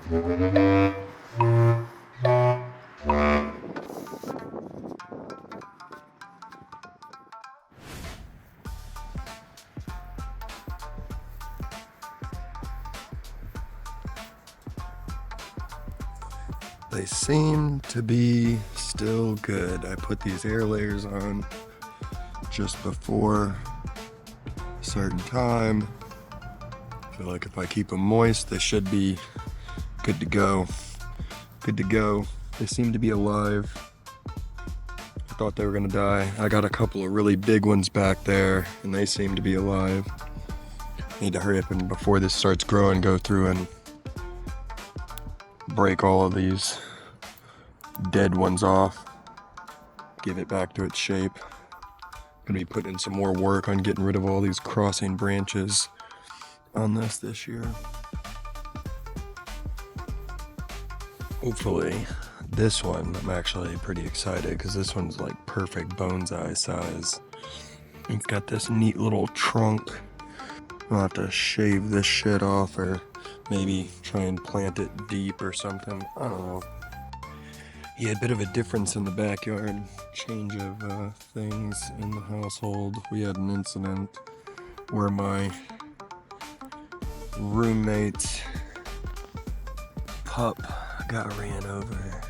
They seem to be still good. I put these air layers on just before a certain time. I feel like if I keep them moist, they should be good to go. Good to go. They seem to be alive. I thought they were gonna die. I got a couple of really big ones back there, and they seem to be alive. Need to hurry up and before this starts growing, go through and break all of these dead ones off. Give it back to its shape. Gonna be putting in some more work on getting rid of all these crossing branches on this year. Hopefully, this one, I'm actually pretty excited because this one's like perfect bonsai size. It's got this neat little trunk. I'll have to shave this shit off or maybe try and plant it deep or something. I don't know. Yeah, a bit of a difference in the backyard. Change of things in the household. We had an incident where my roommate's pup got ran over,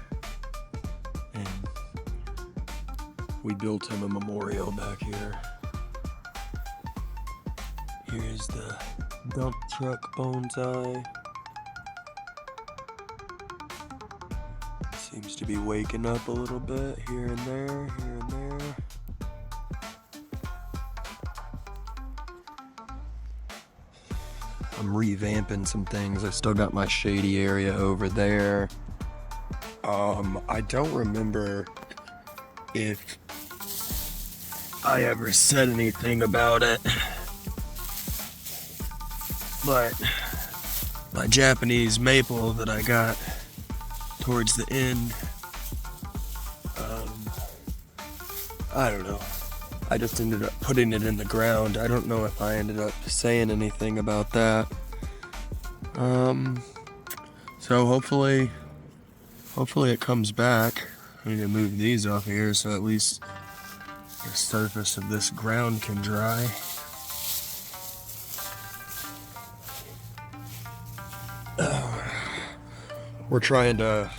and we built him a memorial back here. Here's the dump truck bonsai. Seems to be waking up a little bit here and there, here and there. I'm revamping some things. I still got my shady area over there. I don't remember if I ever said anything about it, but my Japanese maple that I got towards the end, I don't know. I just ended up putting it in the ground. I don't know if I ended up saying anything about that. So hopefully it comes back. I need to move these off here so at least the surface of this ground can dry. We're trying to,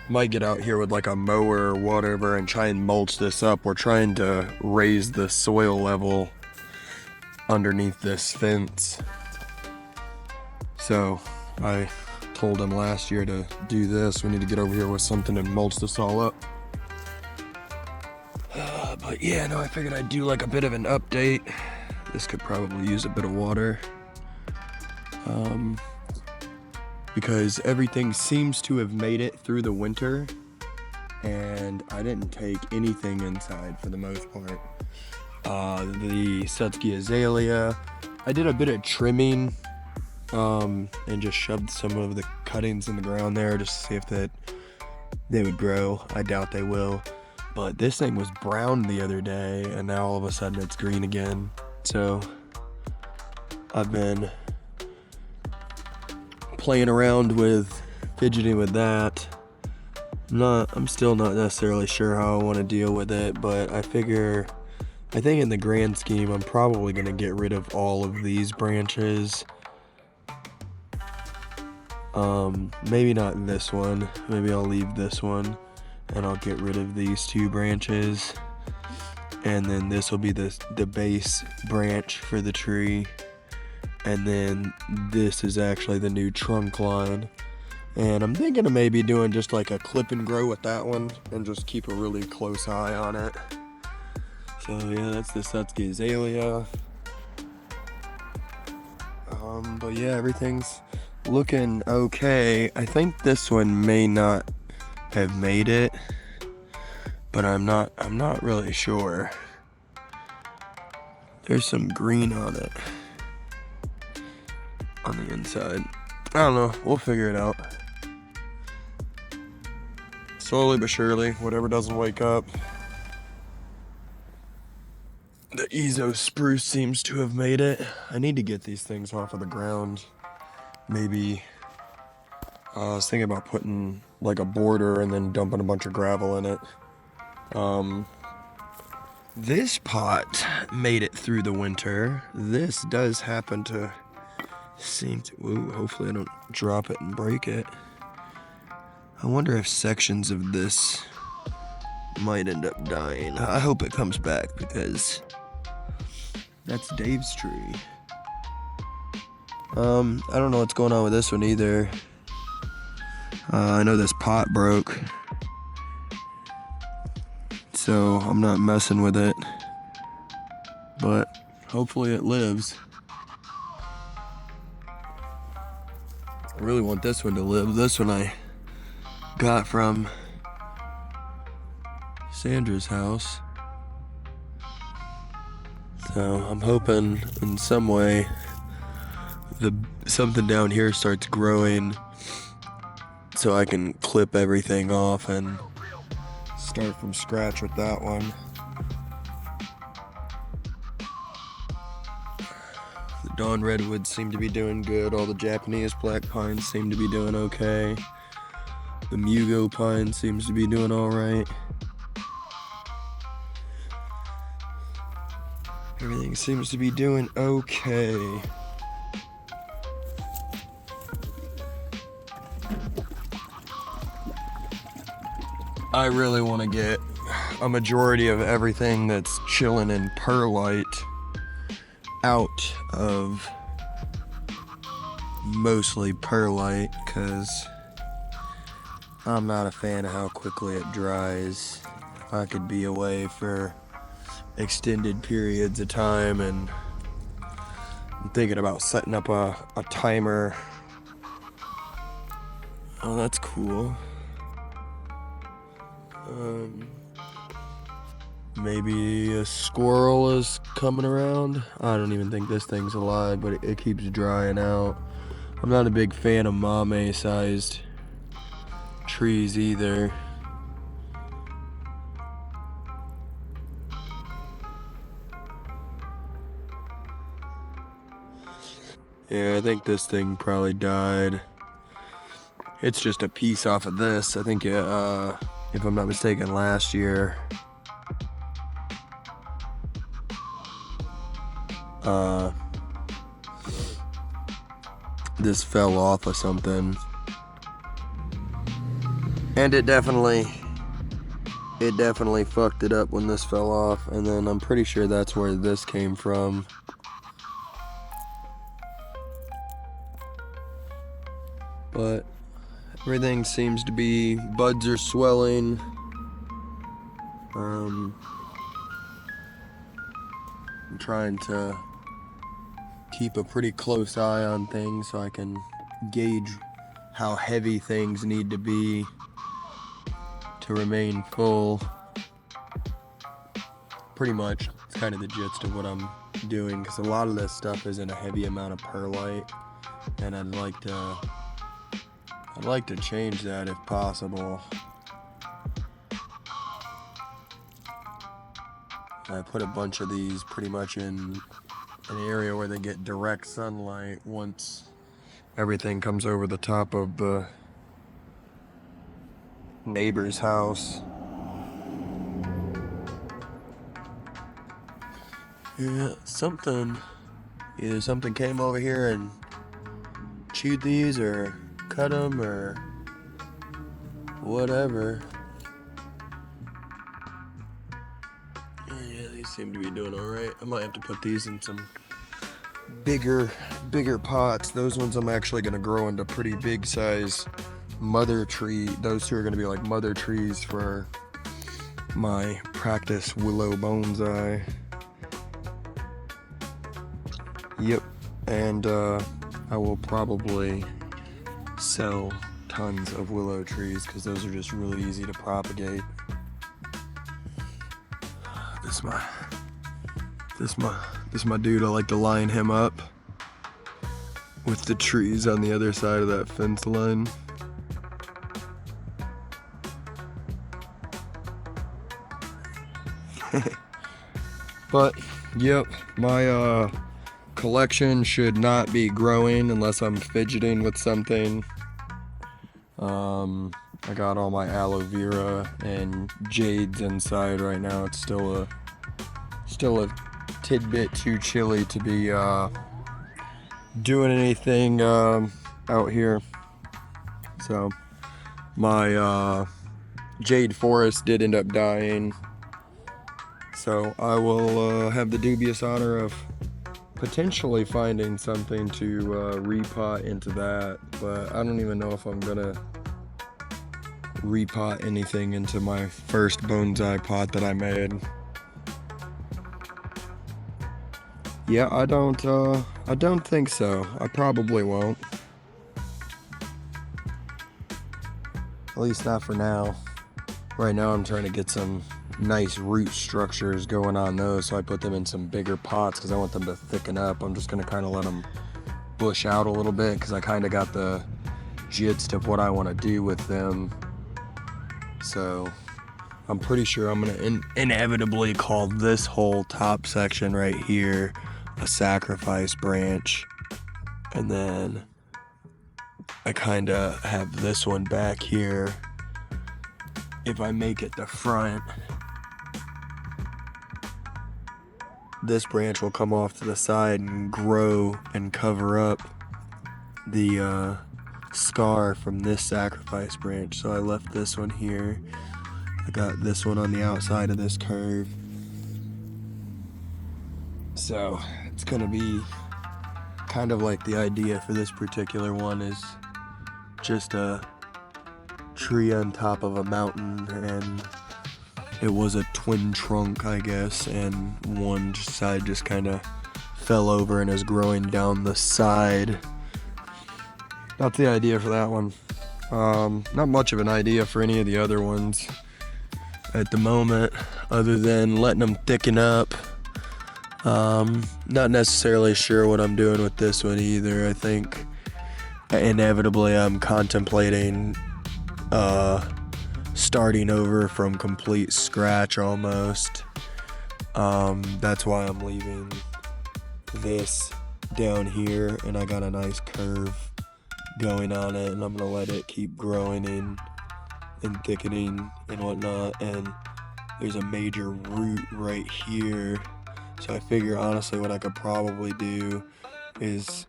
might get out here with like a mower or whatever and try and mulch this up. We're trying to raise the soil level underneath this fence. So I told him last year to do this. We need to get over here with something and mulch this all up. But yeah, no, I figured I'd do like a bit of an update. This could probably use a bit of water. Because everything seems to have made it through the winter, and I didn't take anything inside for the most part. The Akatsuki azalea, I did a bit of trimming and just shoved some of the cuttings in the ground there just to see if they would grow. I doubt they will, but this thing was brown the other day and now all of a sudden it's green again. So I've been playing around with fidgeting with that. I'm still not necessarily sure how I want to deal with it, but I think in the grand scheme I'm probably going to get rid of all of these branches. Maybe not this one. Maybe I'll leave this one and I'll get rid of these two branches, and then this will be the base branch for the tree, and then this is actually the new trunk line. And I'm thinking of maybe doing just like a clip and grow with that one and just keep a really close eye on it. So yeah, that's the Akatsuki azalea. But yeah, everything's looking okay. I think this one may not have made it, but I'm not really sure. There's some green on it on the inside. I don't know, we'll figure it out. Slowly but surely, whatever doesn't wake up. The Ezo spruce seems to have made it. I need to get these things off of the ground. Maybe I was thinking about putting like a border and then dumping a bunch of gravel in it. This pot made it through the winter. This does happen to seem to, ooh, hopefully I don't drop it and break it. I wonder if sections of this might end up dying. I hope it comes back because that's Dave's tree. I don't know what's going on with this one either. I know this pot broke, so I'm not messing with it, but hopefully it lives. I really want this one to live. This one I got from Sandra's house, so I'm hoping in some way something down here starts growing so I can clip everything off and start from scratch with that one. The Dawn Redwoods seem to be doing good. All the Japanese black pines seem to be doing okay. The Mugo pine seems to be doing alright. Everything seems to be doing okay. I really want to get a majority of everything that's chilling in perlite out of mostly perlite, because I'm not a fan of how quickly it dries. I could be away for extended periods of time, and I'm thinking about setting up a timer. Oh, that's cool. Maybe a squirrel is coming around. I don't even think this thing's alive, but it keeps drying out. I'm not a big fan of mame-sized trees either. Yeah, I think this thing probably died. It's just a piece off of this. I think, if I'm not mistaken, last year, this fell off of something, and it definitely fucked it up when this fell off, and then I'm pretty sure that's where this came from. But everything seems to be, buds are swelling. I'm trying to keep a pretty close eye on things so I can gauge how heavy things need to be to remain full. Pretty much, it's kind of the gist of what I'm doing, because a lot of this stuff is in a heavy amount of perlite, and I'd like to change that if possible. I put a bunch of these pretty much in an area where they get direct sunlight once everything comes over the top of the neighbor's house. Yeah, either something came over here and chewed these or cut them or whatever. Yeah, these seem to be doing alright. I might have to put these in some bigger pots. Those ones I'm actually going to grow into pretty big size mother tree. Those two are going to be like mother trees for my practice willow bonsai. Yep, and I will probably sell tons of willow trees because those are just really easy to propagate. This my dude. I like to line him up with the trees on the other side of that fence line. But yep, my collection should not be growing unless I'm fidgeting with something. I got all my aloe vera and jades inside right now. It's still a tidbit too chilly to be doing anything out here. So my jade forest did end up dying. So I will have the dubious honor of potentially finding something to repot into that, but I don't even know if I'm gonna repot anything into my first bonsai pot that I made. Yeah, I don't think so. I probably won't. At least not for now. Right now I'm trying to get some nice root structures going on those, so I put them in some bigger pots because I want them to thicken up. I'm just going to kind of let them bush out a little bit because I kind of got the gist of what I want to do with them. So I'm pretty sure I'm going to inevitably call this whole top section right here a sacrifice branch, and then I kind of have this one back here. If I make it the front, this branch will come off to the side and grow and cover up the scar from this sacrifice branch. So I left this one here. I got this one on the outside of this curve. So it's gonna be kind of like the idea for this particular one is just a tree on top of a mountain, and it was a twin trunk, I guess, and one side just kind of fell over and is growing down the side. That's the idea for that one. Not much of an idea for any of the other ones at the moment, other than letting them thicken up. Not necessarily sure what I'm doing with this one either. I think inevitably I'm contemplating starting over from complete scratch almost. That's why I'm leaving this down here, and I got a nice curve going on it, and I'm gonna let it keep growing and thickening and whatnot. And there's a major root right here, so I figure honestly what I could probably do is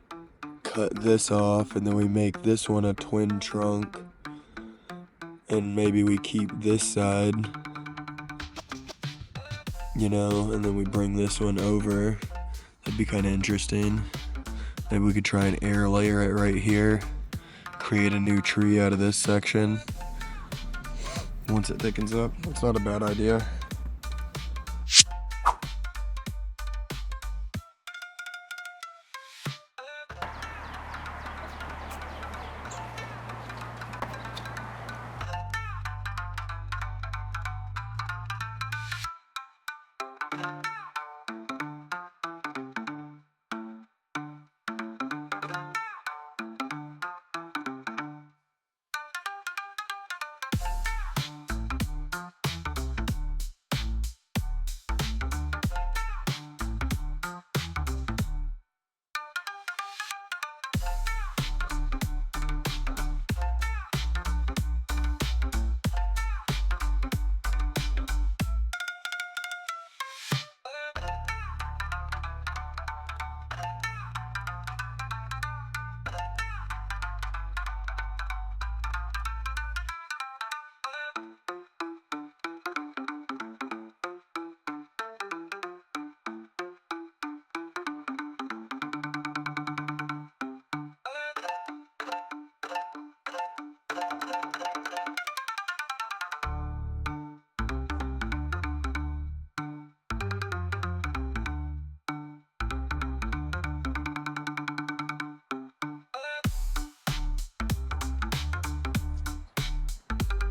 cut this off, and then we make this one a twin trunk, and maybe we keep this side, you know, and then we bring this one over. That'd be kind of interesting. Maybe we could try and air layer it right here, create a new tree out of this section once it thickens up. That's not a bad idea.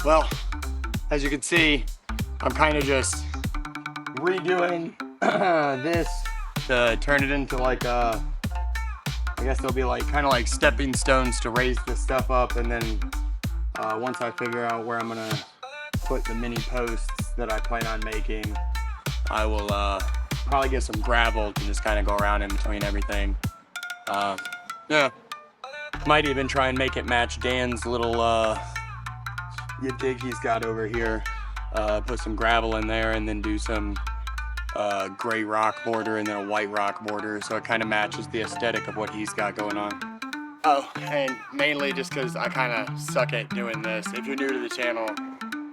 Well, as you can see, I'm kind of just redoing this to turn it into like a, I guess they'll be like kind of like stepping stones to raise this stuff up, and then once I figure out where I'm gonna put the mini posts that I plan on making, I will probably get some gravel to just kind of go around in between everything. Yeah. Might even try and make it match Dan's little you dig he's got over here. Put some gravel in there and then do some gray rock border and then a white rock border, so it kind of matches the aesthetic of what he's got going on. Oh, and mainly just because I kind of suck at doing this. If you're new to the channel,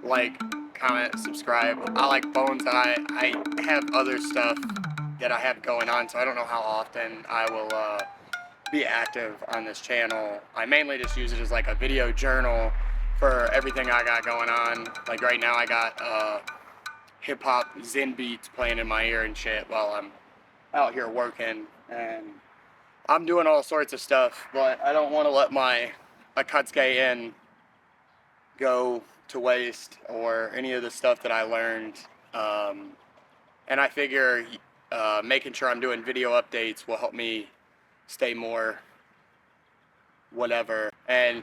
like, comment, subscribe. I like bonsai. I have other stuff that I have going on, so I don't know how often I will be active on this channel. I mainly just use it as like a video journal for everything I got going on. Like right now I got hip-hop zen beats playing in my ear and shit while I'm out here working, and I'm doing all sorts of stuff, but I don't want to let my Akatsuki-En go to waste or any of the stuff that I learned. And I figure making sure I'm doing video updates will help me stay more whatever. And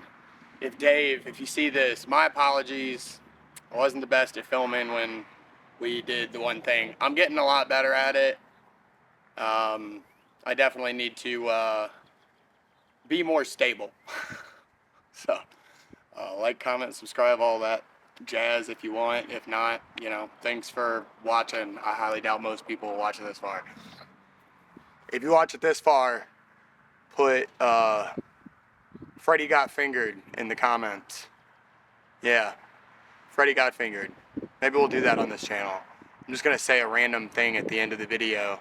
if Dave, if you see this, my apologies. I wasn't the best at filming when we did the one thing. I'm getting a lot better at it. I definitely need to be more stable. So, like, comment, subscribe, all that jazz if you want. If not, you know, thanks for watching. I highly doubt most people will watch it this far. If you watch it this far, put Freddy got fingered in the comments. Yeah, Freddy got fingered. Maybe we'll do that on this channel. I'm just gonna say a random thing at the end of the video